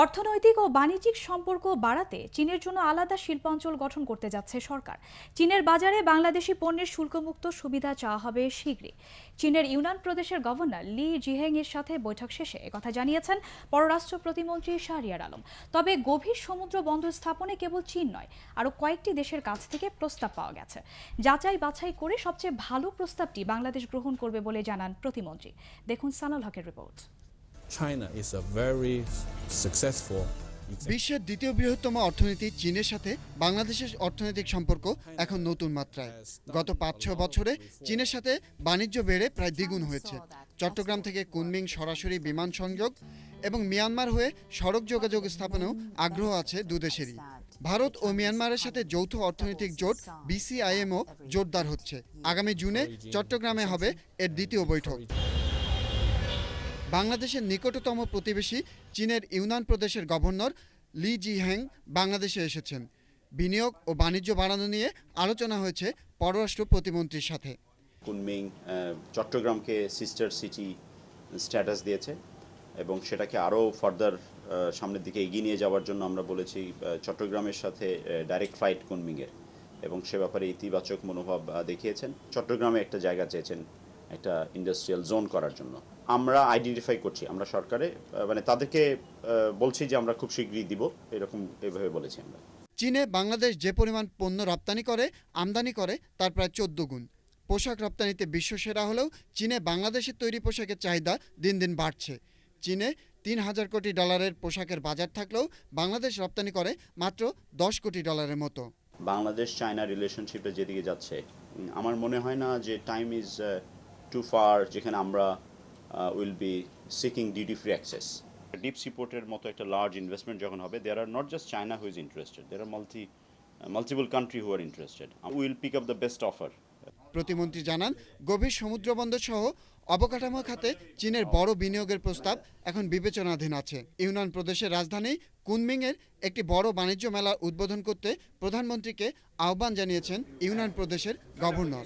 অর্থনৈতিক ও বাণিজ্যিক সম্পর্ক বাড়াতে চীনের জন্য আলাদা শিল্পাঞ্চল গঠন করতে যাচ্ছে সরকার। চীনের বাজারে বাংলাদেশি পণ্যের শুল্কমুক্ত সুবিধা চাওয়া হবে শীঘ্রই। চীনের ইউনান প্রদেশের গভর্নর লি জিহেং এর সাথে বৈঠক শেষে একথা জানিয়েছেন পররাষ্ট্র প্রতিমন্ত্রী শাহরিয়ার আলম। তবে গভীর সমুদ্র বন্দর স্থাপনে কেবল চীন নয়, আরও কয়েকটি দেশের কাছ থেকে প্রস্তাব পাওয়া গেছে। যাচাই বাছাই করে সবচেয়ে ভালো প্রস্তাবটি বাংলাদেশ গ্রহণ করবে বলে জানান প্রতিমন্ত্রী। দেখুন সানাউল হকের report. China is a very successful বিশ্বের দ্বিতীয় বৃহত্তম অর্থনীতি চীনের সাথে বাংলাদেশের অর্থনৈতিক সম্পর্ক এখন নতুন মাত্রায়। গত ৫-৬ বছরে চীনের সাথে বাণিজ্য বেড়ে প্রায় দ্বিগুণ হয়েছে। চট্টগ্রাম থেকে কুনমিং সরাসরি বিমান সংযোগ এবং মিয়ানমার হয়ে সড়ক যোগাযোগ স্থাপনেও আগ্রহ আছে দুদেশেরই। ভারত ও মিয়ানমারের সাথে যৌথ অর্থনৈতিক জোট BCIMও জোরদার হচ্ছে। আগামী জুনে চট্টগ্রামে হবে এর দ্বিতীয় বৈঠক। বাংলাদেশের নিকটতম প্রতিবেশী চীনের ইউনান প্রদেশের গভর্নর লি জিহেং বাংলাদেশে এসেছেন। বিনিয়োগ ও বাণিজ্য বাড়ানো নিয়ে আলোচনা হয়েছে পররাষ্ট্র প্রতিমন্ত্রীর সাথে। কুনমিং চট্টগ্রামকে সিস্টার সিটি স্ট্যাটাস দিয়েছে এবং সেটাকে আরও ফার্দার সামনের দিকে এগিয়ে নিয়ে যাওয়ার জন্য আমরা বলেছি চট্টগ্রামের সাথে ডাইরেক্ট ফ্লাইট কুনমিংয়ের, এবং সে ব্যাপারে ইতিবাচক মনোভাব দেখিয়েছেন। চট্টগ্রামে একটা জায়গা চেয়েছেন একটা ইন্ডাস্ট্রিয়াল জোন করার জন্য। আমরা আইডেন্টিফাই করছি, আমরা সরকারে মানে তাদেরকে বলছি যে আমরা খুব শীঘ্রই দিব, এভাবে বলেছি আমরা। চীনে বাংলাদেশ যে পরিমাণ পণ্য রপ্তানি করে আমদানি করে তার প্রায় 14 গুণ। পোশাক রপ্তানিতে বিশ্বসেরা হলেও চীনে বাংলাদেশের তৈরি পোশাকের চাহিদা দিন দিন বাড়ছে। চীনে $3,000 কোটি পোশাকের বাজার থাকলেও বাংলাদেশ রপ্তানি করে মাত্র $10 কোটি মতো। বাংলাদেশ চায়না রিলেশনশিপটা যেদিকে যাচ্ছে, আমার মনে হয় না যে টাইম ইজ টু ফার যেখানে আমরা will be seeking duty free access. Deep সিপোর্টের মতো একটা লার্জ ইনভেস্টমেন্ট যখন হবে, there are not just China who is interested, there are multiple country who are interested. Will pick up the best offer. প্রতিমন্ত্রী জানান, গভীর সমুদ্রবন্দর সহ অবকাঠামো খাতে চীনের বড় বিনিয়োগের প্রস্তাব এখন বিবেচনাধীন আছে। ইউনান প্রদেশের রাজধানী কুনমিংয়ের একটি বড় বাণিজ্য মেলা উদ্বোধন করতে প্রধানমন্ত্রীকে আহ্বান জানিয়েছেন ইউনান প্রদেশের গভর্নর।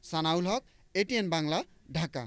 সানাউল হক, ATN বাংলা, ঢাকা।